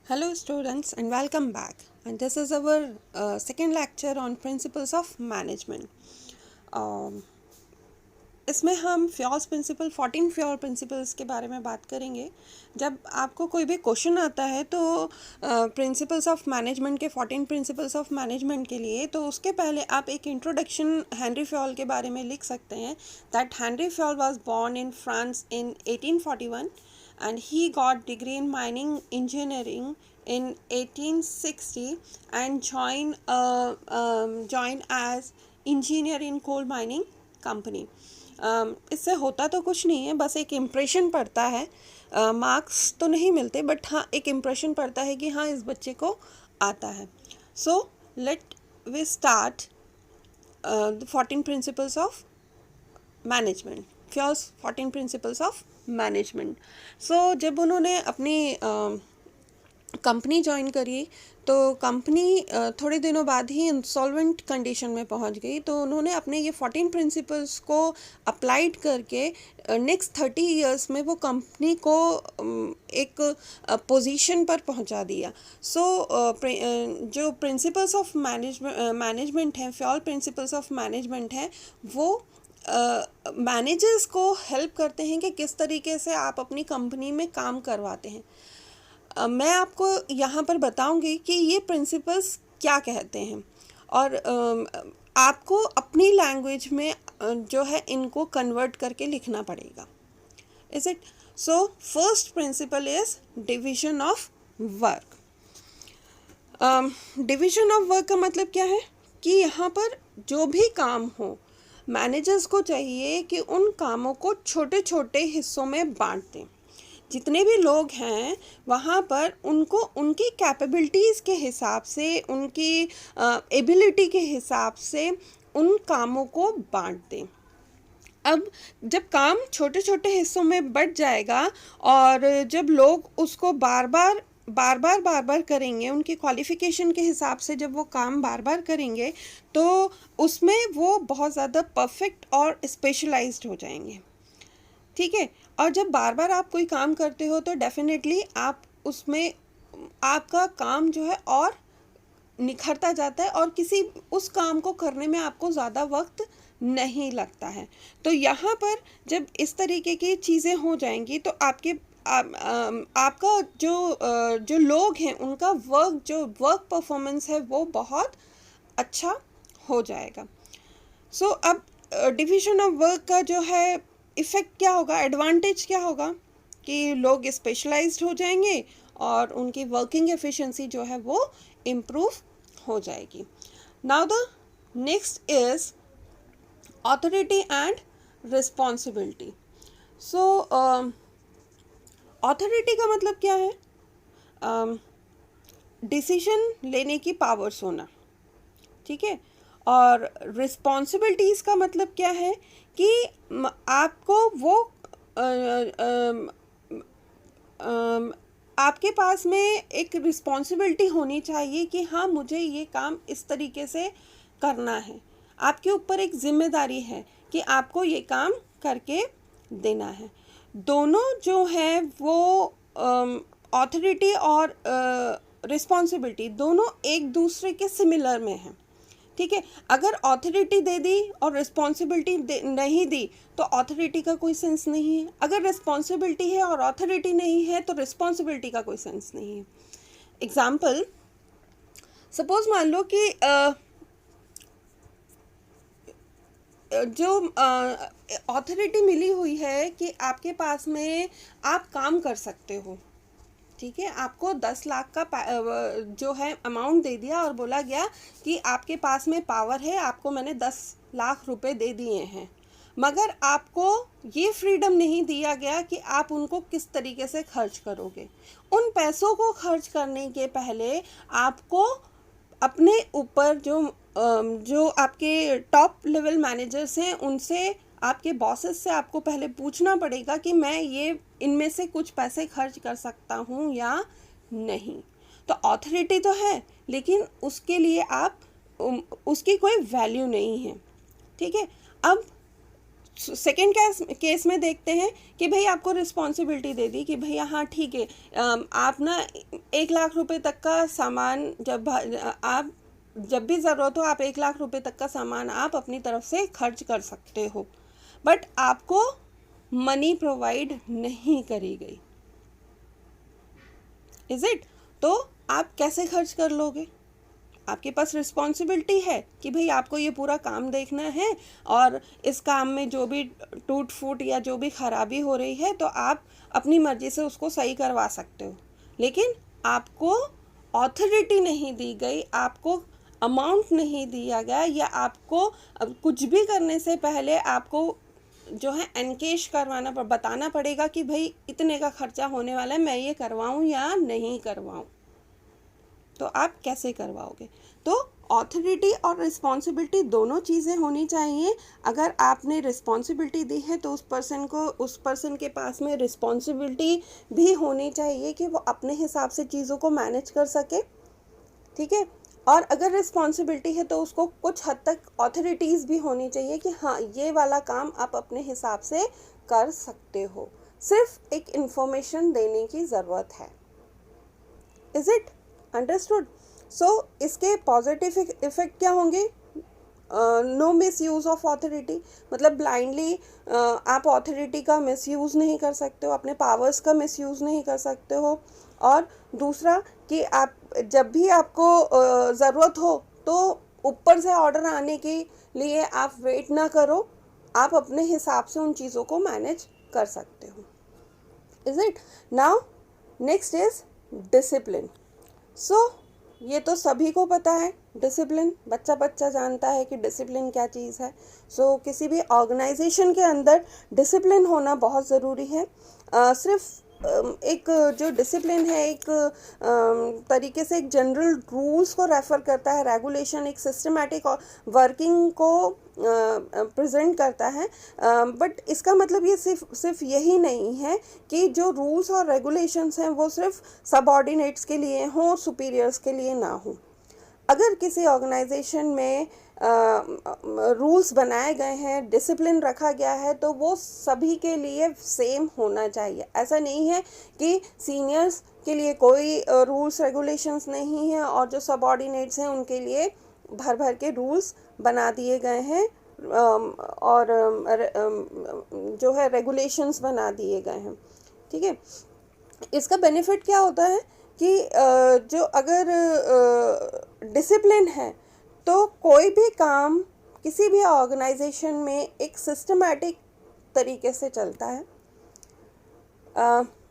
Hello students and welcome back, and this is our second lecture on principles of management. Um, इसमें हम Fayol's principal 14 Fayol principles के बारे में बात करेंगे। जब आपको कोई भी क्वेश्चन आता है तो प्रिंसिपल्स ऑफ मैनेजमेंट के 14 प्रिंसिपल्स ऑफ मैनेजमेंट के लिए तो उसके पहले आप एक इंट्रोडक्शन हेनरी फ्योल के बारे में लिख सकते हैं। That Henry Fayol was born in France in 1841 and he got degree in mining engineering in 1860 and joined as engineer in coal mining company. इससे होता तो कुछ नहीं है, बस एक इम्प्रेशन पड़ता है। मार्क्स तो नहीं मिलते, बट हाँ एक इम्प्रेशन पड़ता है कि हाँ इस बच्चे को आता है। So let we start the 14 principles of management, Fayol's 14 principles of management. So जब उन्होंने अपनी कंपनी ज्वाइन करी तो कंपनी थोड़े दिनों बाद ही इंसॉल्वेंट कंडीशन में पहुंच गई। तो उन्होंने अपने ये 14 प्रिंसिपल्स को अप्लाइड करके नेक्स्ट 30 इयर्स में वो कंपनी को एक पोजीशन पर पहुंचा दिया। सो जो प्रिंसिपल्स ऑफ मैनेजमेंट हैं, फ्योल प्रिंसिपल्स ऑफ मैनेजमेंट हैं, वो मैनेजर्स को हेल्प करते हैं कि किस तरीके से आप अपनी कंपनी में काम करवाते हैं। मैं आपको यहाँ पर बताऊंगी कि ये प्रिंसिपल्स क्या कहते हैं और आपको अपनी लैंग्वेज में जो है इनको कन्वर्ट करके लिखना पड़ेगा। Is it? So first principle is division of work. Division of work का मतलब क्या है कि यहाँ पर जो भी काम हो, मैनेजर्स को चाहिए कि उन कामों को छोटे छोटे हिस्सों में बांट दें। जितने भी लोग हैं वहाँ पर उनको उनकी कैपेबिलिटीज़ के हिसाब से, उनकी एबिलिटी के हिसाब से उन कामों को बांट दें। अब जब काम छोटे छोटे हिस्सों में बट जाएगा और जब लोग उसको बार बार करेंगे, उनकी क्वालिफ़िकेशन के हिसाब से जब वो काम बार बार करेंगे तो उसमें वो बहुत ज़्यादा परफेक्ट और स्पेशलाइज्ड हो जाएंगे। ठीक है। और जब बार बार आप कोई काम करते हो तो डेफिनेटली आप उसमें आपका काम जो है और निखरता जाता है और किसी उस काम को करने में आपको ज़्यादा वक्त नहीं लगता है। तो यहाँ पर जब इस तरीके की चीज़ें हो जाएंगी तो आपका जो लोग हैं उनका वर्क परफॉर्मेंस है वो बहुत अच्छा हो जाएगा। सो अब डिवीजन ऑफ वर्क का जो है इफ़ेक्ट क्या होगा, एडवांटेज क्या होगा कि लोग स्पेशलाइज्ड हो जाएंगे और उनकी वर्किंग एफिशिएंसी जो है वो इम्प्रूव हो जाएगी। Now the next is authority and responsibility. So authority का मतलब क्या है? डिसीजन लेने की पावर्स होना। ठीक है। और रिस्पॉन्सिबिलिटीज़ का मतलब क्या है कि आपको वो आपके पास में एक रिस्पॉन्सिबिलिटी होनी चाहिए कि हाँ मुझे ये काम इस तरीके से करना है। आपके ऊपर एक जिम्मेदारी है कि आपको ये काम करके देना है। दोनों जो है वो ऑथोरिटी और रिस्पॉन्सिबिलिटी दोनों एक दूसरे के सिमिलर में हैं। ठीक है। अगर ऑथोरिटी दे दी और रिस्पॉन्सिबिलिटी नहीं दी तो ऑथोरिटी का कोई सेंस नहीं है। अगर रिस्पॉन्सिबिलिटी है और ऑथोरिटी नहीं है तो रिस्पॉन्सिबिलिटी का कोई सेंस नहीं है। एग्जाम्पल, सपोज मान लो कि जो ऑथोरिटी मिली हुई है कि आपके पास में आप काम कर सकते हो। ठीक है। आपको 10 लाख का जो है अमाउंट दे दिया और बोला गया कि आपके पास में पावर है, आपको मैंने 10 लाख रुपए दे दिए हैं, मगर आपको ये फ्रीडम नहीं दिया गया कि आप उनको किस तरीके से खर्च करोगे। उन पैसों को खर्च करने के पहले आपको अपने ऊपर जो आपके टॉप लेवल मैनेजर्स हैं उनसे, आपके बॉसेस से आपको पहले पूछना पड़ेगा कि मैं ये इनमें से कुछ पैसे खर्च कर सकता हूँ या नहीं। तो ऑथोरिटी तो है लेकिन उसके लिए आप उसकी कोई वैल्यू नहीं है। ठीक है। अब सेकेंड केस में देखते हैं कि भाई आपको रिस्पॉन्सिबिलिटी दे दी कि भैया हाँ ठीक है, आप ना 1 लाख रुपए तक का सामान आप जब भी ज़रूरत हो आप 1 लाख रुपए तक का सामान आप अपनी तरफ से खर्च कर सकते हो, बट आपको मनी प्रोवाइड नहीं करी गई। Is it? तो आप कैसे खर्च कर लोगे? आपके पास रिस्पॉन्सिबिलिटी है कि भाई आपको ये पूरा काम देखना है और इस काम में जो भी टूट फूट या जो भी खराबी हो रही है तो आप अपनी मर्जी से उसको सही करवा सकते हो, लेकिन आपको ऑथोरिटी नहीं दी गई, आपको अमाउंट नहीं दिया गया, या आपको कुछ भी करने से पहले आपको जो है एनकेश करवाना बताना पड़ेगा कि भाई इतने का खर्चा होने वाला है, मैं ये करवाऊँ या नहीं करवाऊँ। तो आप कैसे करवाओगे? तो ऑथोरिटी और रिस्पॉन्सिबिलिटी दोनों चीज़ें होनी चाहिए। अगर आपने रिस्पॉन्सिबिलिटी दी है तो उस पर्सन के पास में रिस्पॉन्सिबिलिटी भी होनी चाहिए कि वो अपने हिसाब से चीज़ों को मैनेज कर सके, ठीक है। और अगर रिस्पॉन्सिबिलिटी है तो उसको कुछ हद तक ऑथोरिटीज़ भी होनी चाहिए कि हाँ ये वाला काम आप अपने हिसाब से कर सकते हो, सिर्फ एक इन्फॉर्मेशन देने की ज़रूरत है। Is it understood? सो इसके पॉजिटिव इफेक्ट क्या होंगे? No misuse of authority, मतलब ब्लाइंडली आप ऑथोरिटी का मिस यूज़ नहीं कर सकते हो, अपने पावर्स का मिस यूज़ नहीं कर सकते हो। और दूसरा कि आप जब भी आपको ज़रूरत हो तो ऊपर से ऑर्डर आने के लिए आप वेट ना करो, आप अपने हिसाब से उन चीज़ों को मैनेज कर सकते हो। Is it? Now next is discipline. So ये तो सभी को पता है डिसिप्लिन, बच्चा जानता है कि डिसिप्लिन क्या चीज़ है। सो किसी भी ऑर्गेनाइजेशन के अंदर डिसिप्लिन होना बहुत ज़रूरी है। सिर्फ एक जो डिसिप्लिन है एक तरीके से एक जनरल रूल्स को रेफ़र करता है, रेगुलेशन एक सिस्टमैटिक वर्किंग को प्रेजेंट करता है, बट इसका मतलब ये सिर्फ यही नहीं है कि जो रूल्स और रेगुलेशंस हैं वो सिर्फ सबऑर्डिनेट्स के लिए हों, सुपीरियर्स के लिए ना हों। अगर किसी ऑर्गेनाइजेशन में रूल्स बनाए गए हैं, डिसिप्लिन रखा गया है, तो वो सभी के लिए सेम होना चाहिए। ऐसा नहीं है कि सीनियर्स के लिए कोई रूल्स रेगुलेशंस नहीं है और जो सबऑर्डिनेट्स हैं उनके लिए भर भर के रूल्स बना दिए गए हैं और जो है रेगुलेशंस बना दिए गए हैं, ठीक है। इसका बेनिफिट क्या होता है कि जो अगर डिसिप्लिन है तो कोई भी काम किसी भी ऑर्गेनाइजेशन में एक सिस्टमैटिक तरीके से चलता है।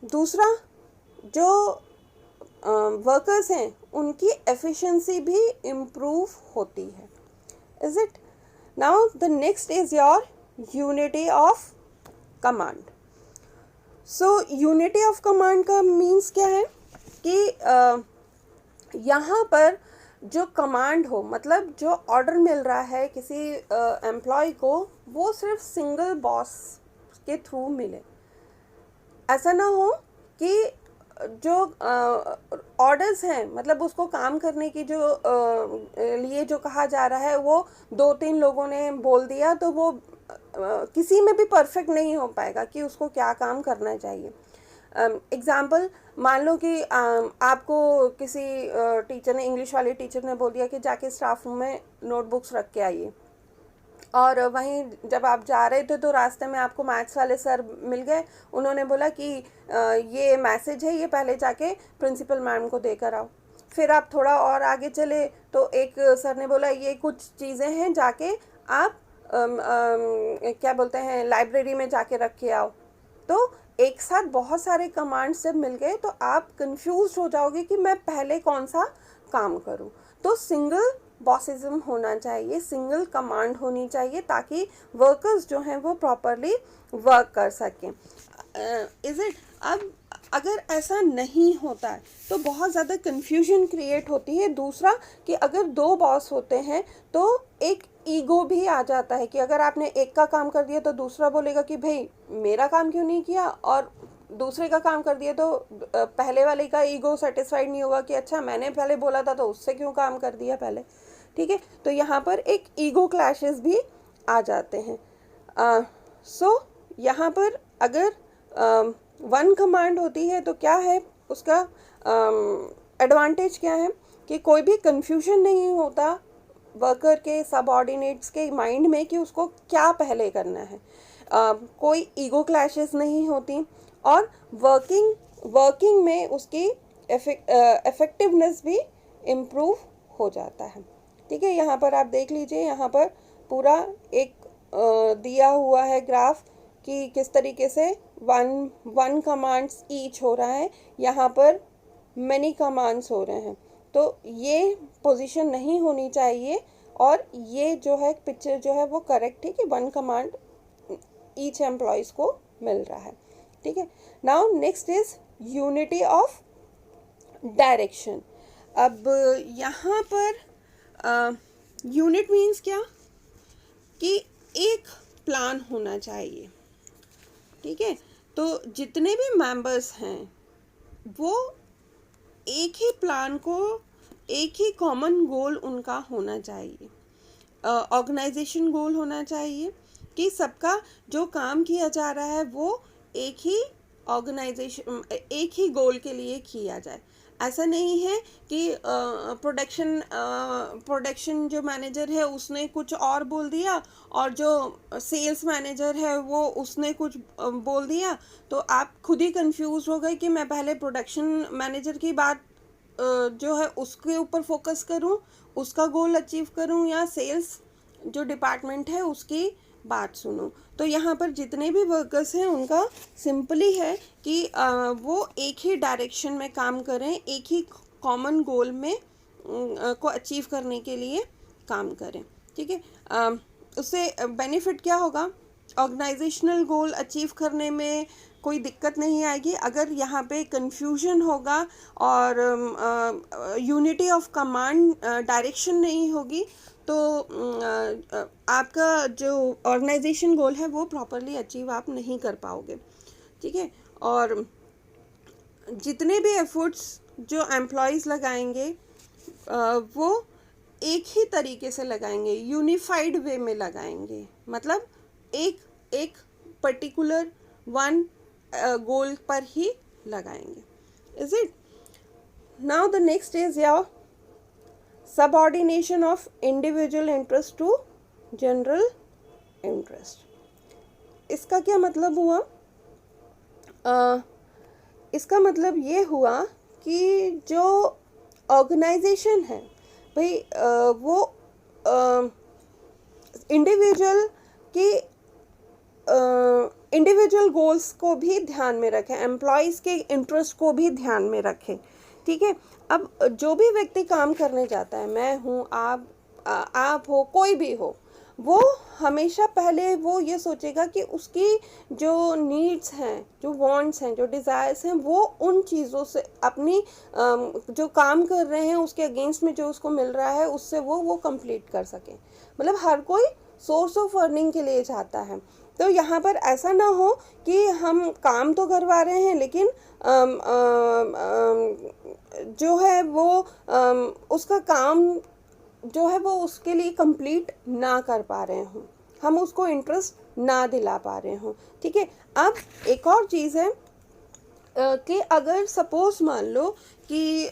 दूसरा, जो वर्कर्स हैं उनकी एफिशिएंसी भी इम्प्रूव होती है। Is it? Now the next is your unity of command. So unity of command का मीन्स क्या है कि यहाँ पर जो कमांड हो, मतलब जो ऑर्डर मिल रहा है किसी एम्प्लॉय को, वो सिर्फ सिंगल बॉस के थ्रू मिले। ऐसा ना हो कि जो ऑर्डर्स हैं, मतलब उसको काम करने की जो लिए जो कहा जा रहा है वो 2-3 लोगों ने बोल दिया तो वो किसी में भी परफेक्ट नहीं हो पाएगा कि उसको क्या काम करना चाहिए। एग्ज़ाम्पल, मान लो कि आपको किसी टीचर ने, इंग्लिश वाले टीचर ने बोल दिया कि जाके स्टाफ रूम में नोटबुक्स रख के आइए, और वहीं जब आप जा रहे थे तो रास्ते में आपको मैथ्स वाले सर मिल गए, उन्होंने बोला कि ये मैसेज है, ये पहले जाके प्रिंसिपल मैम को देकर आओ। फिर आप थोड़ा और आगे चले तो एक सर ने बोला ये कुछ चीज़ें हैं, जाके आप क्या बोलते हैं, लाइब्रेरी में जाके रख के आओ। तो एक साथ बहुत सारे कमांड्स जब मिल गए तो आप कंफ्यूज हो जाओगे कि मैं पहले कौन सा काम करूं। तो सिंगल बॉसिज्म होना चाहिए, सिंगल कमांड होनी चाहिए, ताकि वर्कर्स जो हैं वो प्रॉपरली वर्क कर सकें। Is it? अब अगर ऐसा नहीं होता है तो बहुत ज़्यादा कन्फ्यूजन क्रिएट होती है। दूसरा कि अगर 2 बॉस होते हैं तो एक ईगो भी आ जाता है कि अगर आपने एक का काम कर दिया तो दूसरा बोलेगा कि भाई मेरा काम क्यों नहीं किया, और दूसरे का काम कर दिया तो पहले वाले का ईगो सेटिस्फाइड नहीं होगा कि अच्छा मैंने पहले बोला था तो उससे क्यों काम कर दिया पहले, ठीक है। तो यहाँ पर एक ईगो क्लैशेस भी आ जाते हैं। सो यहाँ पर अगर वन कमांड होती है तो क्या है उसका एडवांटेज क्या है कि कोई भी कंफ्यूजन नहीं होता वर्कर के सबऑर्डिनेट्स के माइंड में कि उसको क्या पहले करना है, कोई ईगो क्लैशेस नहीं होती और वर्किंग में उसकी इफेक्टिवनेस भी इम्प्रूव हो जाता है। ठीक है, यहाँ पर आप देख लीजिए, यहाँ पर पूरा एक दिया हुआ है ग्राफ कि किस तरीके से वन कमांड्स ईच हो रहा है, यहाँ पर मैनी कमांड्स हो रहे हैं। तो ये पोजीशन नहीं होनी चाहिए और ये जो है पिक्चर जो है वो करेक्ट है कि वन कमांड ईच एम्प्लॉयज़ को मिल रहा है। ठीक है, now next is unity of direction. अब यहाँ पर यूनिट मीन्स क्या कि एक प्लान होना चाहिए। ठीक है, तो जितने भी मेंबर्स हैं वो एक ही प्लान को, एक ही कॉमन गोल उनका होना चाहिए, ऑर्गेनाइजेशन गोल होना चाहिए कि सबका जो काम किया जा रहा है वो एक ही एक ही गोल के लिए किया जाए। ऐसा नहीं है कि प्रोडक्शन जो मैनेजर है उसने कुछ और बोल दिया और जो सेल्स मैनेजर है वो उसने कुछ बोल दिया, तो आप खुद ही कंफ्यूज हो गए कि मैं पहले प्रोडक्शन मैनेजर की बात जो है उसके ऊपर फोकस करूं, उसका गोल अचीव करूं, या सेल्स जो डिपार्टमेंट है उसकी बात सुनो। तो यहाँ पर जितने भी वर्कर्स हैं उनका सिंपली है कि वो एक ही डायरेक्शन में काम करें, एक ही कॉमन गोल में को अचीव करने के लिए काम करें। ठीक है, उससे बेनिफिट क्या होगा, ऑर्गेनाइजेशनल गोल अचीव करने में कोई दिक्कत नहीं आएगी। अगर यहाँ पे कंफ्यूजन होगा और यूनिटी ऑफ कमांड डायरेक्शन नहीं होगी तो आपका जो ऑर्गेनाइजेशन गोल है वो प्रॉपरली अचीव आप नहीं कर पाओगे। ठीक है, और जितने भी एफर्ट्स जो एम्प्लॉयज़ लगाएंगे वो एक ही तरीके से लगाएंगे, यूनिफाइड वे में लगाएंगे, मतलब एक पर्टिकुलर वन गोल पर ही लगाएंगे। Is it? Now the next is your subordination of individual interest to general interest। इसका क्या मतलब हुआ? इसका मतलब ये हुआ कि जो ऑर्गेनाइजेशन है भाई वो इंडिविजुअल गोल्स को भी ध्यान में रखें, एम्प्लॉयज़ के इंटरेस्ट को भी ध्यान में रखें। ठीक है, अब जो भी व्यक्ति काम करने जाता है, मैं हूँ, आप हो, कोई भी हो, वो हमेशा पहले वो ये सोचेगा कि उसकी जो नीड्स हैं, जो वांट्स हैं, जो डिज़ायर्स हैं, वो उन चीज़ों से अपनी जो काम कर रहे हैं उसके अगेंस्ट में जो उसको मिल रहा है उससे वो कंप्लीट कर सके। मतलब हर कोई सोर्स ऑफ अर्निंग के लिए चाहता है। तो यहाँ पर ऐसा ना हो कि हम काम तो करवा रहे हैं लेकिन जो है वो उसका काम जो है वो उसके लिए कंप्लीट ना कर पा रहे हों, हम उसको इंटरेस्ट ना दिला पा रहे हों। ठीक है, अब एक और चीज़ है कि अगर सपोज मान लो कि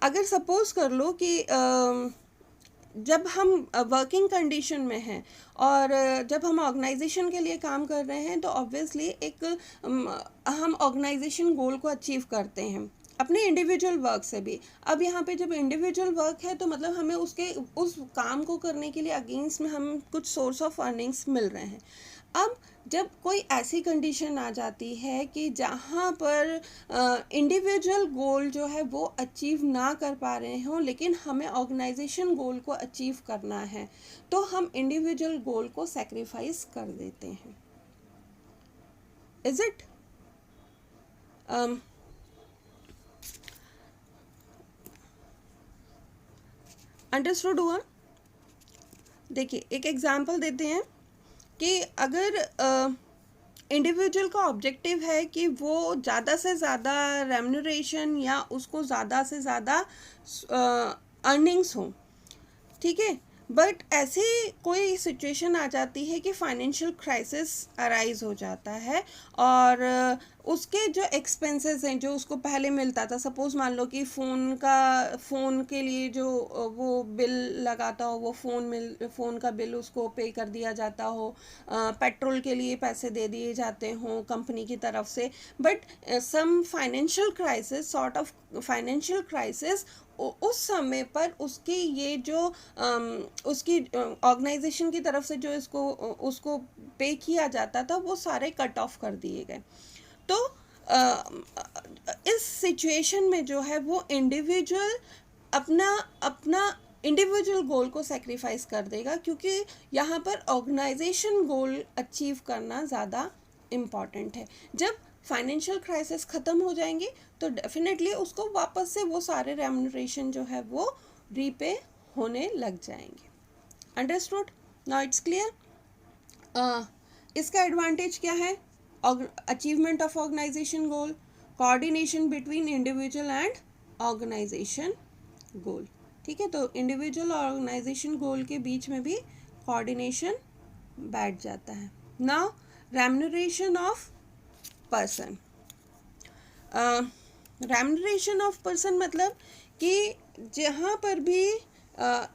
अगर सपोज कर लो कि जब हम वर्किंग कंडीशन में हैं और जब हम ऑर्गेनाइजेशन के लिए काम कर रहे हैं तो ऑब्वियसली हम ऑर्गेनाइजेशन गोल को अचीव करते हैं अपने इंडिविजुअल वर्क से भी। अब यहाँ पे जब इंडिविजुअल वर्क है तो मतलब हमें उस काम को करने के लिए अगेंस्ट में हम कुछ सोर्स ऑफ अर्निंग्स मिल रहे हैं। अब जब कोई ऐसी कंडीशन आ जाती है कि जहाँ पर इंडिविजुअल गोल जो है वो अचीव ना कर पा रहे हों लेकिन हमें ऑर्गेनाइजेशन गोल को अचीव करना है, तो हम इंडिविजुअल गोल को सैक्रिफाइस कर देते हैं। Is it? अंडरस्टूड हुआ? देखिए एक एग्जांपल देते हैं कि अगर इंडिविजुअल का ऑब्जेक्टिव है कि वो ज़्यादा से ज़्यादा रेम्यूनरेशन या उसको ज़्यादा से ज़्यादा अर्निंग्स हों, ठीक है। बट ऐसे कोई सिचुएशन आ जाती है कि फाइनेंशियल क्राइसिस अराइज हो जाता है और उसके जो एक्सपेंसेस हैं जो उसको पहले मिलता था, सपोज मान लो कि फ़ोन के लिए जो वो बिल लगाता हो, वो फ़ोन का बिल उसको पे कर दिया जाता हो, पेट्रोल के लिए पैसे दे दिए जाते हों कंपनी की तरफ से, but some financial crisis, sort of financial crisis, उस समय पर उसकी ये जो उसकी ऑर्गेनाइजेशन की तरफ से जो उसको पे किया जाता था वो सारे कट ऑफ कर दिए गए। तो इस सिचुएशन में जो है वो इंडिविजुअल अपना अपना इंडिविजुअल गोल को सेक्रीफाइस कर देगा, क्योंकि यहाँ पर ऑर्गेनाइजेशन गोल अचीव करना ज़्यादा इम्पॉर्टेंट है। जब फाइनेंशियल क्राइसिस ख़त्म हो जाएंगी तो डेफिनेटली उसको वापस से वो सारे रेम्यूनरेशन जो है वो रीपे होने लग जाएंगे। अंडरस्टूड? Now it's clear. इसका एडवांटेज क्या है? Achievement of organisation goal, coordination between individual and organisation goal. ठीक है, तो इंडिविजुअल और ऑर्गेनाइजेशन गोल के बीच में भी कोऑर्डिनेशन बैठ जाता है। Now remuneration of person. Remuneration of person मतलब कि जहाँ पर भी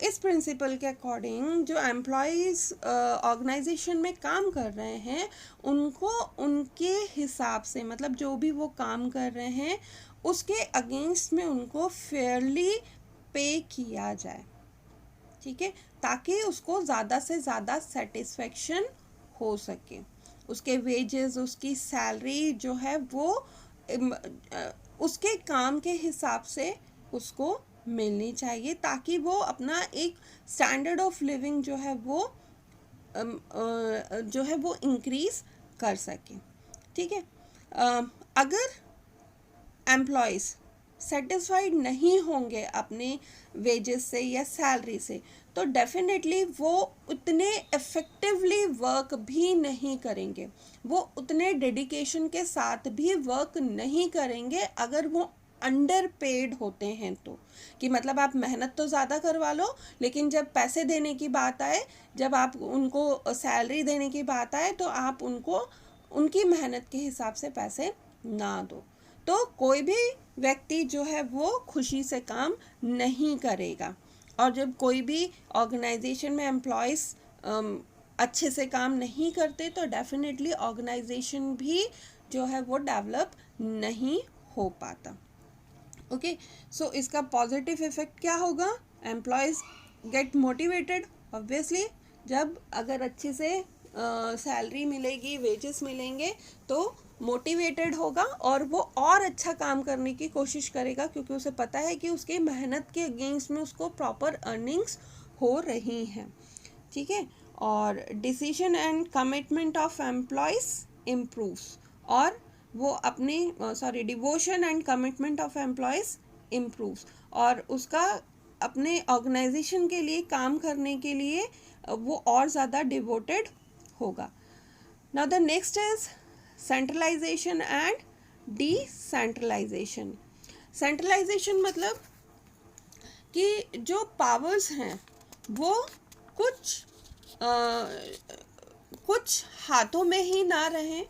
इस प्रिंसिपल के अकॉर्डिंग जो एम्प्लॉयज़ ऑर्गेनाइजेशन में काम कर रहे हैं उनको उनके हिसाब से, मतलब जो भी वो काम कर रहे हैं उसके अगेंस्ट में उनको फेयरली पे किया जाए। ठीक है, ताकि उसको ज़्यादा से ज़्यादा सेटिस्फेक्शन हो सके, उसके वेजेस, उसकी सैलरी जो है वो उसके काम के हिसाब से उसको मिलनी चाहिए, ताकि वो अपना एक स्टैंडर्ड ऑफ लिविंग जो है वो इंक्रीज कर सके। ठीक है, अगर एम्प्लॉयज़ सेटिस्फाइड नहीं होंगे अपने वेजेस से या सैलरी से तो डेफिनेटली वो उतने इफ़ेक्टिवली वर्क भी नहीं करेंगे, वो उतने डेडिकेशन के साथ भी वर्क नहीं करेंगे अगर वो अंडर पेड होते हैं तो। कि मतलब आप मेहनत तो ज़्यादा करवा लो, लेकिन जब पैसे देने की बात आए, जब आप उनको सैलरी देने की बात आए तो आप उनको उनकी मेहनत के हिसाब से पैसे ना दो, तो कोई भी व्यक्ति जो है वो खुशी से काम नहीं करेगा। और जब कोई भी ऑर्गेनाइजेशन में एम्प्लॉयज़ अच्छे से काम नहीं करते तो डेफिनेटली ऑर्गेनाइजेशन भी जो है वो डेवलप नहीं हो पाता। ओके, सो इसका पॉजिटिव इफेक्ट क्या होगा? एम्प्लॉयज़ गेट मोटिवेटेड, ऑब्वियसली जब अगर अच्छे से सैलरी मिलेगी, वेजेस मिलेंगे तो मोटिवेटेड होगा और वो और अच्छा काम करने की कोशिश करेगा, क्योंकि उसे पता है कि उसकी मेहनत के अगेंस्ट में उसको प्रॉपर अर्निंग्स हो रही हैं। ठीक है, और decision and commitment of employees improves, और वो अपनी devotion and commitment of employees improves, और उसका अपने ऑर्गेनाइजेशन के लिए काम करने के लिए वो और ज़्यादा डिवोटेड होगा। Now the next is centralisation and decentralisation. Centralisation मतलब कि जो पावर्स हैं वो कुछ हाथों में ही ना रहें।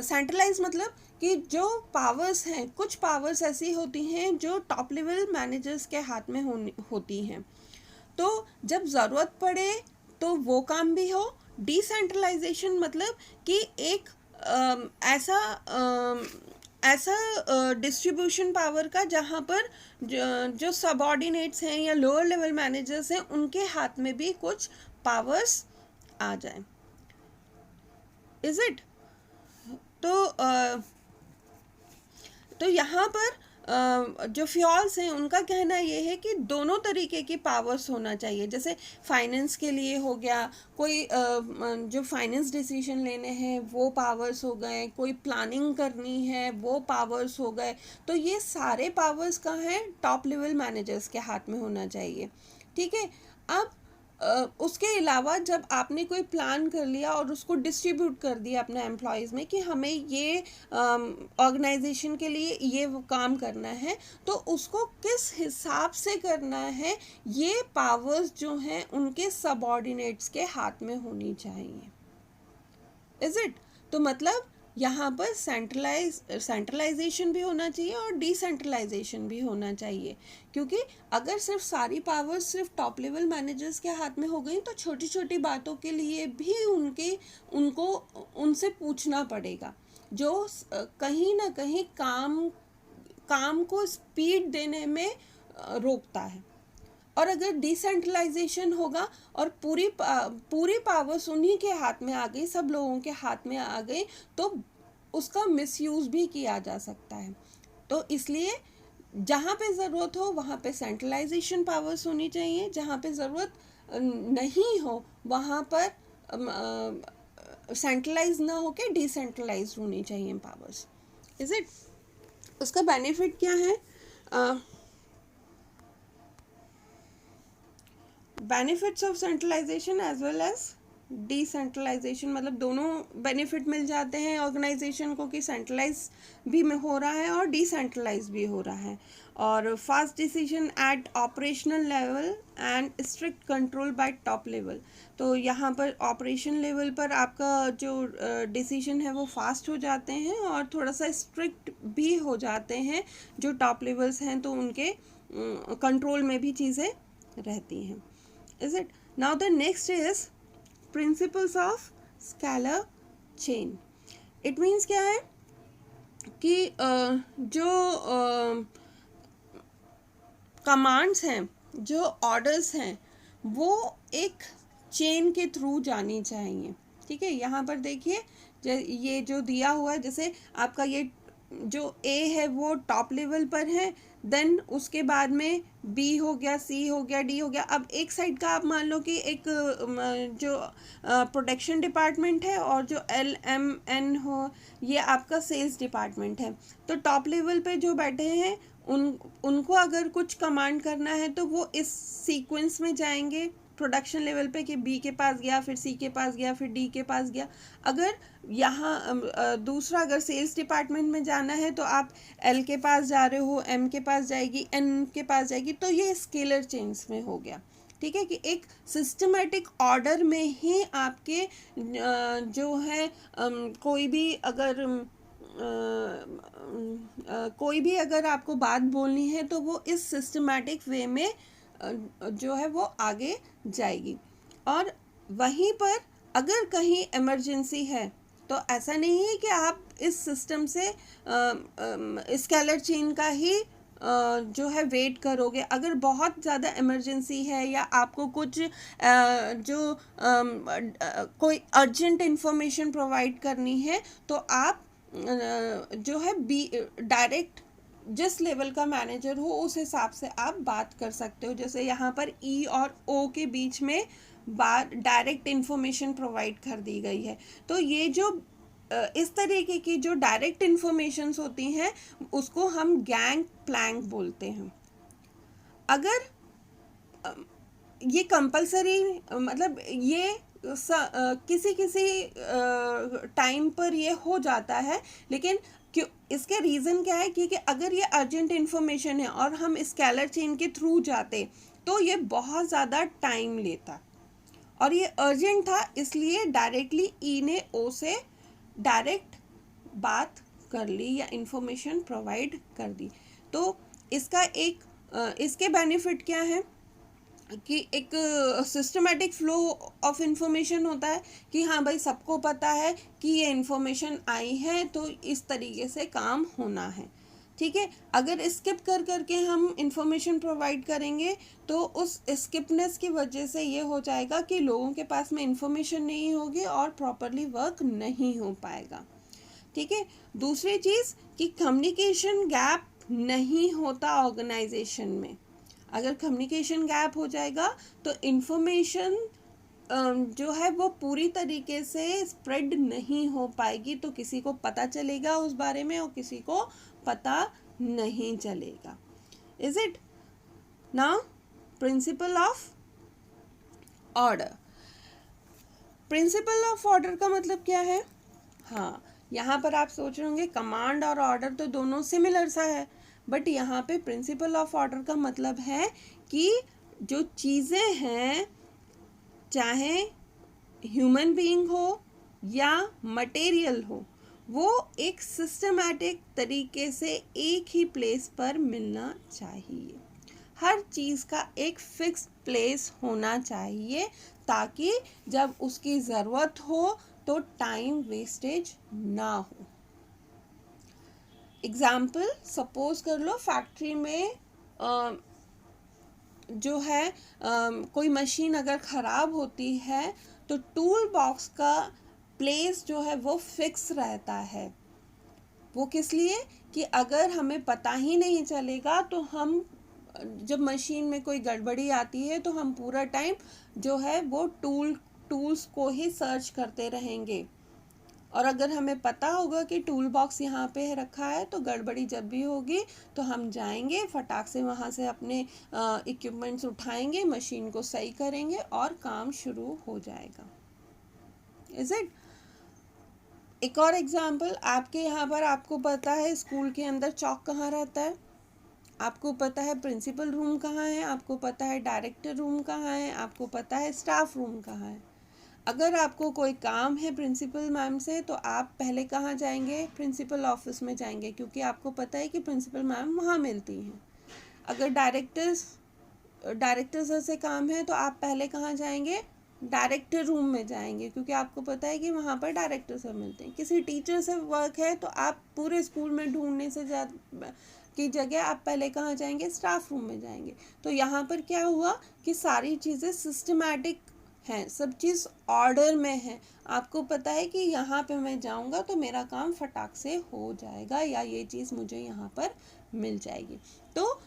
सेंट्रलाइज मतलब कि जो पावर्स हैं, कुछ पावर्स ऐसी होती हैं जो टॉप लेवल मैनेजर्स के हाथ में होती हैं, तो जब ज़रूरत पड़े तो वो काम भी हो। डिसेंट्रलाइजेशन मतलब कि एक ऐसा डिस्ट्रीब्यूशन पावर का जहाँ पर जो सबऑर्डिनेट्स हैं या लोअर लेवल मैनेजर्स हैं उनके हाथ में भी कुछ पावर्स आ जाए। Is it? तो यहाँ पर जो फ्यूल्स हैं उनका कहना ये है कि दोनों तरीके की पावर्स होना चाहिए। जैसे फाइनेंस के लिए हो गया, कोई जो फाइनेंस डिसीजन लेने हैं वो पावर्स हो गए, कोई प्लानिंग करनी है वो पावर्स हो गए, तो ये सारे पावर्स कहाँ हैं? टॉप लेवल मैनेजर्स के हाथ में होना चाहिए। ठीक है, अब उसके अलावा जब आपने कोई प्लान कर लिया और उसको डिस्ट्रीब्यूट कर दिया अपने एम्प्लॉयज़ में कि हमें ये ऑर्गेनाइजेशन के लिए ये वो काम करना है, तो उसको किस हिसाब से करना है, ये पावर्स जो हैं उनके सबऑर्डिनेट्स के हाथ में होनी चाहिए। Is it? तो मतलब यहाँ पर सेंट्रलाइजेशन भी होना चाहिए और डिसेंट्रलाइजेशन भी होना चाहिए, क्योंकि अगर सिर्फ सारी पावर्स सिर्फ टॉप लेवल मैनेजर्स के हाथ में हो गई तो छोटी छोटी बातों के लिए भी उनको उनसे पूछना पड़ेगा, जो कहीं ना कहीं काम को स्पीड देने में रोकता है। और अगर डिसेंट्रलाइजेशन होगा और पूरी पावर्स उन्हीं के हाथ में आ गई, सब लोगों के हाथ में आ गई, तो उसका मिसयूज़ भी किया जा सकता है। तो इसलिए जहाँ पे ज़रूरत हो वहाँ पे सेंट्रलाइजेशन पावर्स होनी चाहिए, जहाँ पे ज़रूरत नहीं हो वहाँ पर सेंट्रलाइज ना होके डिसेंट्रलाइज होनी चाहिए पावर्स। Is it? उसका बेनिफिट क्या है? Benefits of centralisation as well as decentralisation, मतलब दोनों बेनिफिट मिल जाते हैं ऑर्गेनाइजेशन को कि सेंट्रलाइज भी में हो रहा है और डिसेंट्रलाइज भी हो रहा है। और fast decision at operational level and strict control by top level. तो यहाँ पर ऑपरेशन लेवल पर आपका जो डिसीजन है वो फास्ट हो जाते हैं और थोड़ा सा स्ट्रिक्ट भी हो जाते हैं जो टॉप लेवल्स हैं, तो उनके कंट्रोल में भी चीज़ें रहती हैं। Is it? Now the next is principles of scalar chain. It means क्या है कि जो कमांड्स हैं, जो ऑर्डर्स हैं, वो एक चेन के थ्रू जानी चाहिए। ठीक है, यहाँ पर देखिए ये जो दिया हुआ है, जैसे आपका ये जो ए है वो टॉप लेवल पर है, देन उसके बाद में बी हो गया, सी हो गया, डी हो गया। अब एक साइड का आप मान लो कि एक जो प्रोडक्शन डिपार्टमेंट है और जो LMN हो ये आपका सेल्स डिपार्टमेंट है। तो टॉप लेवल पे जो बैठे हैं उनको अगर कुछ कमांड करना है तो वो इस सीक्वेंस में जाएंगे प्रोडक्शन लेवल पे कि बी के पास गया, फिर सी के पास गया, फिर डी के पास गया। अगर यहाँ दूसरा अगर सेल्स डिपार्टमेंट में जाना है तो आप एल के पास जा रहे हो, एम के पास जाएगी, एन के पास जाएगी, तो ये स्केलर चेन्स में हो गया। ठीक है, कि एक सिस्टमेटिक ऑर्डर में ही आपके जो है कोई भी अगर आपको बात बोलनी है तो वो इस सिस्टमेटिक वे में जो है वो आगे जाएगी। और वहीं पर अगर कहीं इमरजेंसी है तो ऐसा नहीं है कि आप इस सिस्टम से स्केलर चेन का ही जो है वेट करोगे। अगर बहुत ज़्यादा इमरजेंसी है या आपको कुछ कोई अर्जेंट इंफॉर्मेशन प्रोवाइड करनी है तो आप जो है डायरेक्ट जिस लेवल का मैनेजर हो उस हिसाब से आप बात कर सकते हो। जैसे यहाँ पर ई और ओ के बीच में बात डायरेक्ट इन्फॉर्मेशन प्रोवाइड कर दी गई है। तो ये जो इस तरीके की जो डायरेक्ट इन्फॉर्मेशंस होती हैं उसको हम गैंग प्लैंक बोलते हैं। अगर ये कंपलसरी मतलब ये किसी टाइम पर ये हो जाता है, लेकिन क्यों इसके रीज़न क्या है? क्योंकि अगर ये अर्जेंट इन्फॉर्मेशन है और हम स्केलर चेन के थ्रू जाते तो ये बहुत ज़्यादा टाइम लेता, और ये अर्जेंट था इसलिए डायरेक्टली ई ने ओ से डायरेक्ट बात कर ली या इन्फॉर्मेशन प्रोवाइड कर दी। तो इसका इसके बेनिफिट क्या है कि एक सिस्टमेटिक फ्लो ऑफ इंफॉर्मेशन होता है कि हाँ भाई सबको पता है कि ये इन्फॉर्मेशन आई है तो इस तरीके से काम होना है। ठीक है, अगर स्किप कर करके हम इंफॉर्मेशन प्रोवाइड करेंगे तो उस स्किपनेस की वजह से ये हो जाएगा कि लोगों के पास में इंफॉर्मेशन नहीं होगी और प्रॉपरली वर्क नहीं हो पाएगा। ठीक है, दूसरी चीज़ कि कम्युनिकेशन गैप नहीं होता ऑर्गेनाइजेशन में। अगर कम्युनिकेशन गैप हो जाएगा तो इन्फॉर्मेशन जो है वो पूरी तरीके से स्प्रेड नहीं हो पाएगी, तो किसी को पता चलेगा उस बारे में और किसी को पता नहीं चलेगा। Is it? Now principle of order. Principle of order का मतलब क्या है? हाँ, यहाँ पर आप सोच रहे होंगे कमांड और ऑर्डर तो दोनों सिमिलर सा है, बट यहाँ पे प्रिंसिपल ऑफ ऑर्डर का मतलब है कि जो चीज़ें हैं, चाहे ह्यूमन बीइंग हो या मटेरियल हो, वो एक सिस्टमैटिक तरीके से एक ही प्लेस पर मिलना चाहिए। हर चीज़ का एक फिक्स प्लेस होना चाहिए ताकि जब उसकी ज़रूरत हो तो टाइम वेस्टेज ना हो। एग्जाम्पल सपोज कर लो, फैक्ट्री में जो है कोई मशीन अगर ख़राब होती है तो टूल बॉक्स का प्लेस जो है वो फिक्स रहता है। वो किस लिए? कि अगर हमें पता ही नहीं चलेगा तो हम जब मशीन में कोई गड़बड़ी आती है तो हम पूरा टाइम जो है वो टूल्स को ही सर्च करते रहेंगे। और अगर हमें पता होगा कि टूल बॉक्स यहाँ पे रखा है तो गड़बड़ी जब भी होगी तो हम जाएंगे, फटाक से वहाँ से अपने इक्विपमेंट्स उठाएंगे, मशीन को सही करेंगे और काम शुरू हो जाएगा। Is it? एक और एग्जाम्पल, आपके यहाँ पर आपको पता है स्कूल के अंदर चौक कहाँ रहता है, आपको पता है प्रिंसिपल रूम कहाँ है, आपको पता है डायरेक्टर रूम कहाँ है, आपको पता है स्टाफ रूम कहाँ है। अगर आपको कोई काम है प्रिंसिपल मैम से तो आप पहले कहाँ जाएंगे? प्रिंसिपल ऑफिस में जाएंगे, क्योंकि आपको पता है कि प्रिंसिपल मैम वहाँ मिलती हैं। अगर डायरेक्टर सर से काम है तो आप पहले कहाँ जाएंगे? डायरेक्टर रूम में जाएंगे, क्योंकि आपको पता है कि वहाँ पर डायरेक्टर सर मिलते हैं। किसी टीचर से वर्क है तो आप पूरे स्कूल में ढूंढने से की जगह आप पहले कहाँ जाएंगे? स्टाफ रूम में जाएंगे। तो यहाँ पर क्या हुआ कि सारी चीज़ें सिस्टमैटिक हैं, सब चीज़ ऑर्डर में है। आपको पता है कि यहाँ पे मैं जाऊँगा तो मेरा काम फटाक से हो जाएगा या ये चीज़ मुझे यहाँ पर मिल जाएगी। तो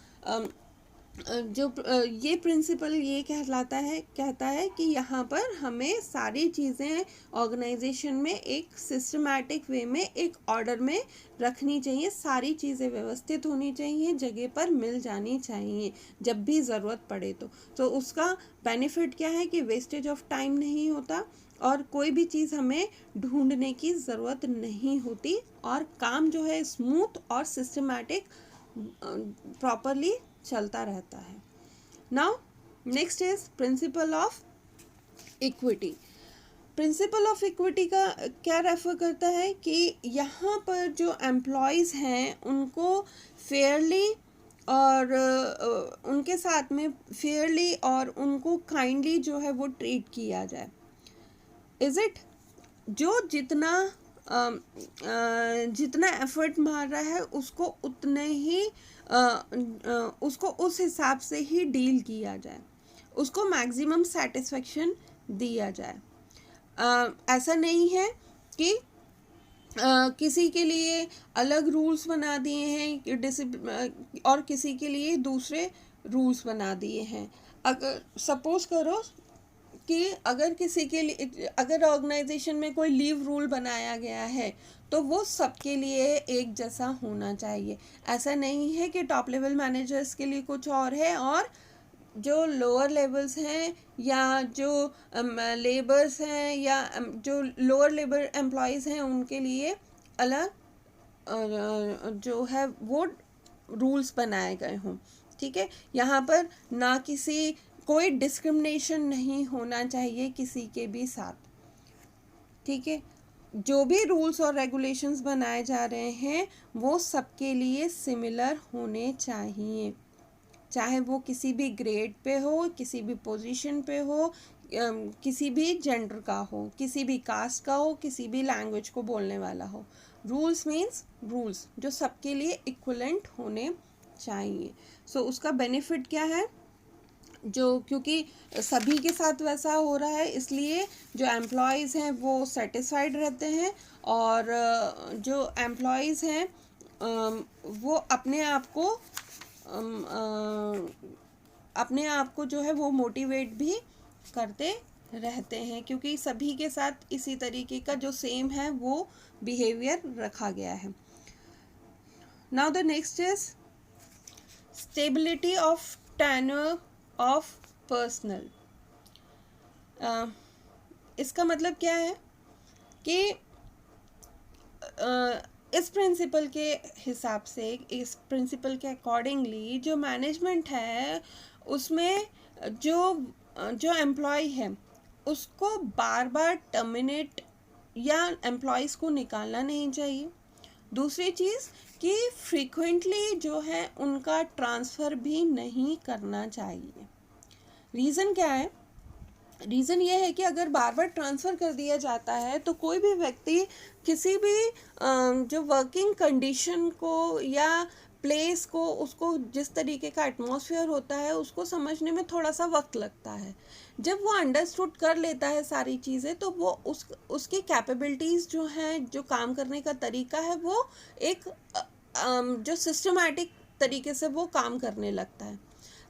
ये प्रिंसिपल ये कहता है कि यहाँ पर हमें सारी चीज़ें ऑर्गेनाइजेशन में एक सिस्टमैटिक वे में, एक ऑर्डर में रखनी चाहिए। सारी चीज़ें व्यवस्थित होनी चाहिए, जगह पर मिल जानी चाहिए जब भी ज़रूरत पड़े। तो उसका बेनिफिट क्या है कि वेस्टेज ऑफ टाइम नहीं होता और कोई भी चीज़ हमें ढूंढने की ज़रूरत नहीं होती और काम जो है स्मूथ और सिस्टमैटिक प्रॉपरली चलता रहता है। Now next is principle of equity. Principle of equity का क्या रेफर करता है कि यहाँ पर जो एम्प्लॉयज़ हैं उनको फेयरली और उनके साथ में फेयरली और उनको काइंडली जो है वो ट्रीट किया जाए। Is it? जो जितना एफर्ट मार रहा है उसको उतने ही उसको उस हिसाब से ही डील किया जाए, उसको मैक्सिमम सेटिस्फेक्शन दिया जाए। ऐसा नहीं है कि किसी के लिए अलग रूल्स बना दिए हैं और किसी के लिए दूसरे रूल्स बना दिए हैं। अगर सपोज करो कि अगर ऑर्गेनाइजेशन में कोई लीव रूल बनाया गया है तो वो सबके लिए एक जैसा होना चाहिए। ऐसा नहीं है कि टॉप लेवल मैनेजर्स के लिए कुछ और है और जो लोअर लेवल्स हैं या जो लेबर्स हैं या जो लोअर लेबर एम्प्लॉयज़ हैं उनके लिए अलग जो है वो रूल्स बनाए गए हों। ठीक है, यहाँ पर ना कोई डिस्क्रिमिनेशन नहीं होना चाहिए किसी के भी साथ। ठीक है, जो भी रूल्स और रेगुलेशंस बनाए जा रहे हैं वो सबके लिए सिमिलर होने चाहिए, चाहे वो किसी भी ग्रेड पे हो, किसी भी पोजीशन पे हो, किसी भी जेंडर का हो, किसी भी कास्ट का हो, किसी भी लैंग्वेज को बोलने वाला हो। रूल्स मीन्स रूल्स जो सबके लिए इक्विवेलेंट होने चाहिए। सो उसका बेनिफिट क्या है? जो क्योंकि सभी के साथ वैसा हो रहा है इसलिए जो एम्प्लॉयज़ हैं वो सेटिस्फाइड रहते हैं और जो एम्प्लॉयज़ हैं वो अपने आप को जो है वो मोटिवेट भी करते रहते हैं, क्योंकि सभी के साथ इसी तरीके का जो सेम है वो बिहेवियर रखा गया है। Now the next is stability of tenure of personal. इसका मतलब क्या है कि इस प्रिंसिपल के हिसाब से, इस प्रिंसिपल के अकॉर्डिंगली जो मैनेजमेंट है उसमें जो जो एम्प्लॉय है उसको बार बार टर्मिनेट या एम्प्लॉयज़ को निकालना नहीं चाहिए। दूसरी चीज़ कि फ्रीक्वेंटली जो है उनका ट्रांसफ़र भी नहीं करना चाहिए। रीज़न क्या है? रीज़न ये है कि अगर बार बार ट्रांसफ़र कर दिया जाता है तो कोई भी व्यक्ति किसी भी जो वर्किंग कंडीशन को या प्लेस को, उसको जिस तरीके का एटमॉस्फेयर होता है उसको समझने में थोड़ा सा वक्त लगता है। जब वो अंडरस्टूड कर लेता है सारी चीज़ें तो वो उसकी कैपेबिलिटीज़ जो हैं, जो काम करने का तरीका है, वो एक जो सिस्टमैटिक तरीके से वो काम करने लगता है।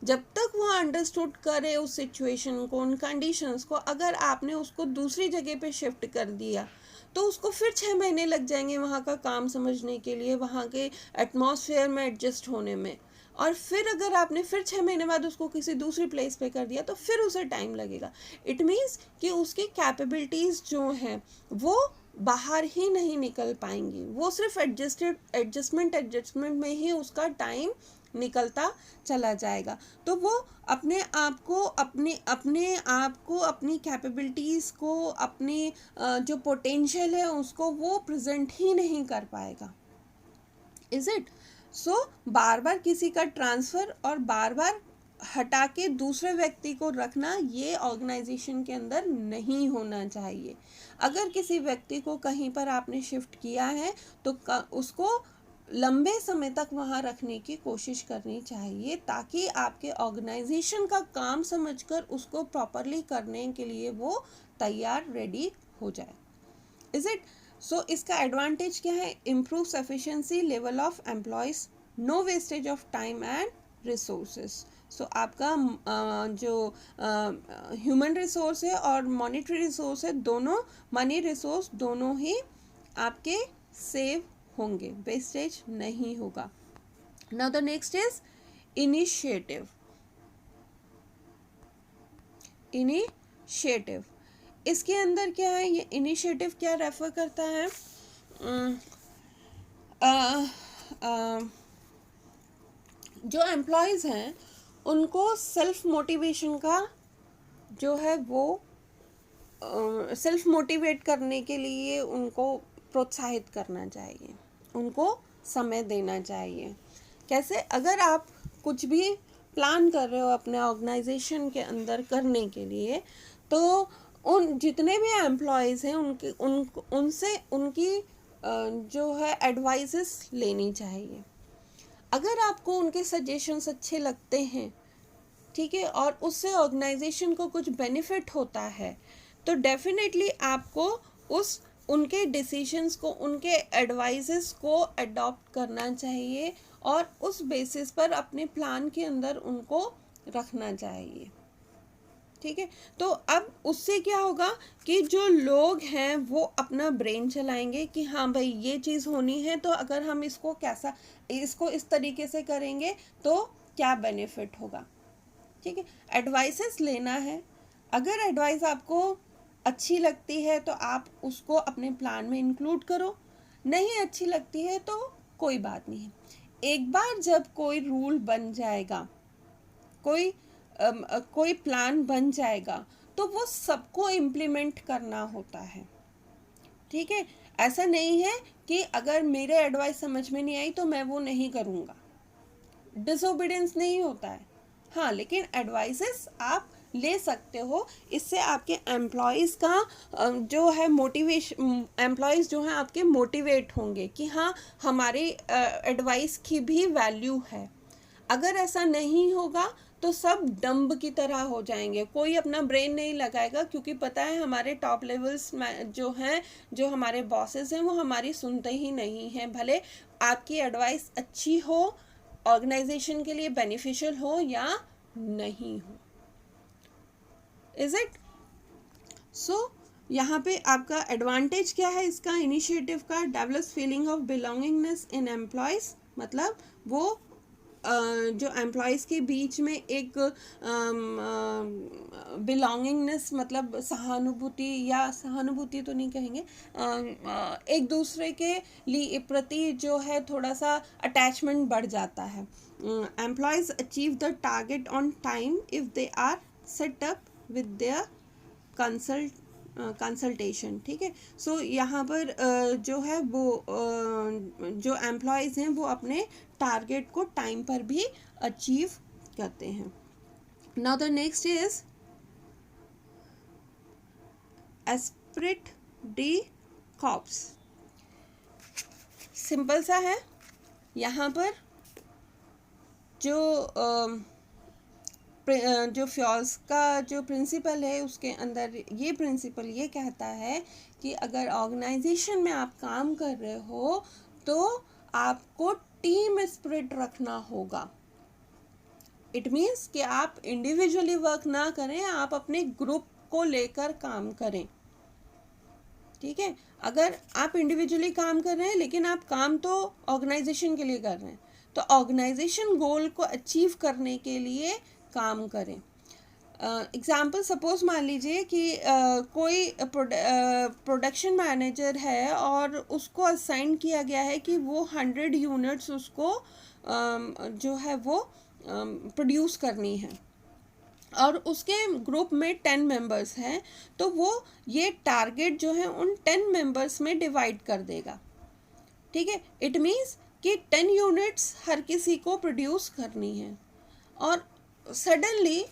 जब तक वो अंडरस्टूड करे उस सिचुएशन को, उन कंडीशंस को, अगर आपने उसको दूसरी जगह पे शिफ्ट कर दिया तो उसको फिर 6 महीने लग जाएंगे वहाँ का काम समझने के लिए, वहाँ के एटमॉस्फेयर में एडजस्ट होने में। और फिर अगर आपने फिर 6 महीने बाद उसको किसी दूसरी प्लेस पे कर दिया तो फिर उसे टाइम लगेगा। इट मीन्स कि उसकी कैपेबिलिटीज़ जो हैं वो बाहर ही नहीं निकल पाएंगी, वो सिर्फ एडजस्टमेंट में ही उसका टाइम निकलता चला जाएगा। तो वो अपने आप को अपनी कैपेबिलिटीज़ को, अपनी जो पोटेंशियल है उसको वो प्रेजेंट ही नहीं कर पाएगा। Is it? सो बार बार किसी का ट्रांसफ़र और बार बार हटा के दूसरे व्यक्ति को रखना, ये ऑर्गेनाइजेशन के अंदर नहीं होना चाहिए। अगर किसी व्यक्ति को कहीं पर आपने शिफ्ट किया है तो उसको लंबे समय तक वहाँ रखने की कोशिश करनी चाहिए, ताकि आपके ऑर्गेनाइजेशन का काम समझकर उसको प्रॉपरली करने के लिए वो तैयार, रेडी हो जाए। Is it? सो इसका एडवांटेज क्या है? Improve efficiency level of employees, no wastage of time and resources. So आपका जो ह्यूमन रिसोर्स है और मॉनेटरी रिसोर्स है, दोनों, मनी रिसोर्स दोनों ही आपके सेव होंगे, वेस्टेज नहीं होगा। Now the next is initiative. Initiative इसके अंदर क्या है? ये इनिशिएटिव क्या रेफर करता है? जो एम्प्लॉयज़ हैं उनको सेल्फ मोटिवेशन का जो है वो सेल्फ मोटिवेट करने के लिए उनको प्रोत्साहित करना चाहिए, उनको समय देना चाहिए। कैसे? अगर आप कुछ भी प्लान कर रहे हो अपने ऑर्गेनाइजेशन के अंदर करने के लिए, तो उन जितने भी एम्प्लॉयज़ हैं उनसे उनकी जो है एडवाइसेस लेनी चाहिए। अगर आपको उनके सजेशंस अच्छे लगते हैं, ठीक है, और उससे ऑर्गेनाइजेशन को कुछ बेनिफिट होता है, तो डेफिनेटली आपको उनके डिसीजंस को, उनके एडवाइसेस को अडॉप्ट करना चाहिए और उस बेसिस पर अपने प्लान के अंदर उनको रखना चाहिए। ठीक है? तो अब उससे क्या होगा कि जो लोग हैं वो अपना ब्रेन चलाएंगे कि हाँ भाई ये चीज़ होनी है, तो अगर हम इसको इस तरीके से करेंगे तो क्या बेनिफिट होगा। ठीक है? एडवाइसेस लेना है। अगर एडवाइस आपको अच्छी लगती है तो आप उसको अपने प्लान में इंक्लूड करो, नहीं अच्छी लगती है तो कोई बात नहीं है। एक बार जब कोई रूल बन जाएगा, कोई प्लान बन जाएगा, तो वो सबको इम्प्लीमेंट करना होता है। ठीक है? ऐसा नहीं है कि अगर मेरे एडवाइस समझ में नहीं आई तो मैं वो नहीं करूँगा, डिसोबीडियंस नहीं होता है। हाँ, लेकिन एडवाइसेस आप ले सकते हो, इससे आपके एम्प्लॉयज़ का जो है एम्प्लॉयज़ जो हैं आपके मोटिवेट होंगे कि हाँ हमारे एडवाइस की भी वैल्यू है। अगर ऐसा नहीं होगा तो सब डम्ब की तरह हो जाएंगे, कोई अपना ब्रेन नहीं लगाएगा, क्योंकि पता है हमारे टॉप लेवल्स जो हैं, जो हमारे बॉसेस हैं, वो हमारी सुनते ही नहीं हैं, भले आपकी एडवाइस अच्छी हो, ऑर्गेनाइजेशन के लिए बेनिफिशियल हो या नहीं हो। Is it? सो यहाँ पे आपका एडवांटेज क्या है इसका इनिशिएटिव का? Develops feeling of belongingness in employees, मतलब वो जो एम्प्लॉयज़ के बीच में एक बिलोंगिंगनेस, मतलब सहानुभूति, या सहानुभूति तो नहीं कहेंगे, एक दूसरे के लिए प्रति जो है थोड़ा सा अटैचमेंट बढ़ जाता है. Employees achieve the target on time if they are set up with their consultation. ठीक है. सो यहाँ पर जो है वो जो एम्प्लॉयज़ हैं वो अपने टारगेट को टाइम पर भी अचीव करते हैं. Now the next is Spirit D corps. Simple सा है. यहाँ पर जो फ्योल्स का जो प्रिंसिपल है उसके अंदर ये प्रिंसिपल ये कहता है कि अगर ऑर्गेनाइजेशन में आप काम कर रहे हो तो आपको टीम स्पिरिट रखना होगा. इट मीन्स कि आप इंडिविजुअली वर्क ना करें, आप अपने ग्रुप को लेकर काम करें. ठीक है. अगर आप इंडिविजुअली काम कर रहे हैं लेकिन आप काम तो ऑर्गेनाइजेशन के लिए कर रहे हैं, तो ऑर्गेनाइजेशन गोल को अचीव करने के लिए काम करें. एग्जाम्पल सपोज मान लीजिए कि कोई प्रोडक्शन मैनेजर है और उसको असाइन किया गया है कि वो 100 यूनिट्स उसको जो है वो प्रोड्यूस करनी है, और उसके ग्रुप में 10 मेंबर्स हैं, तो वो ये टारगेट जो है उन 10 मेंबर्स में डिवाइड कर देगा. ठीक है. इट मीन्स कि 10 यूनिट्स हर किसी को प्रोड्यूस करनी है, और सडनली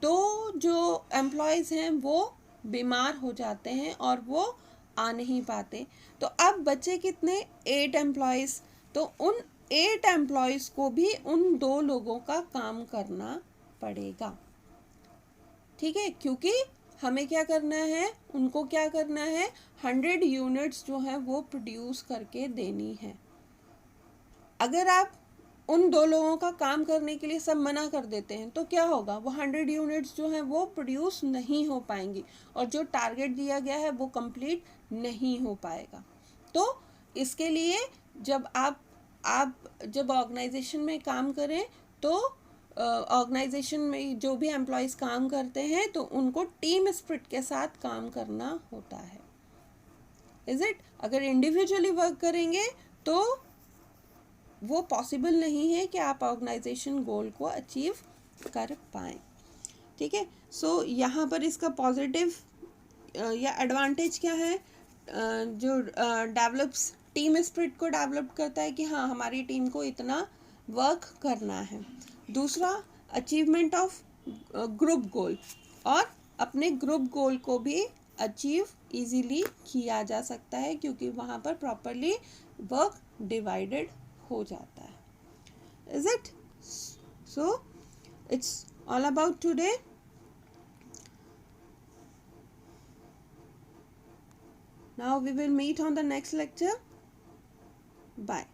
2 जो एम्प्लॉयज़ हैं वो बीमार हो जाते हैं और वो आ नहीं पाते. तो अब बचे कितने? 8 एम्प्लॉयज़. तो उन 8 एम्प्लॉयज़ को भी उन 2 लोगों का काम करना पड़ेगा. ठीक है. क्योंकि हमें क्या करना है, उनको क्या करना है, 100 यूनिट्स जो हैं वो प्रोड्यूस करके देनी है. अगर आप उन 2 लोगों का काम करने के लिए सब मना कर देते हैं तो क्या होगा, वो 100 यूनिट्स जो हैं वो प्रोड्यूस नहीं हो पाएंगी, और जो टारगेट दिया गया है वो कंप्लीट नहीं हो पाएगा. तो इसके लिए जब आप जब ऑर्गेनाइजेशन में काम करें तो ऑर्गेनाइजेशन में जो भी एम्प्लॉयज़ काम करते हैं तो उनको टीम स्पिरिट के साथ काम करना होता है. Is it? अगर इंडिविजुअली वर्क करेंगे तो वो पॉसिबल नहीं है कि आप ऑर्गेनाइजेशन गोल को अचीव कर पाएँ. ठीक है. सो यहाँ पर इसका पॉजिटिव या एडवांटेज क्या है, जो डेवलप्स टीम स्पिरिट को डेवलप करता है कि हाँ हमारी टीम को इतना वर्क करना है. दूसरा, अचीवमेंट ऑफ ग्रुप गोल, और अपने ग्रुप गोल को भी अचीव इजीली किया जा सकता है क्योंकि वहाँ पर प्रॉपरली वर्क डिवाइडेड हो जाता है. Is it? So it's all about today. Now we will meet on the next lecture. Bye.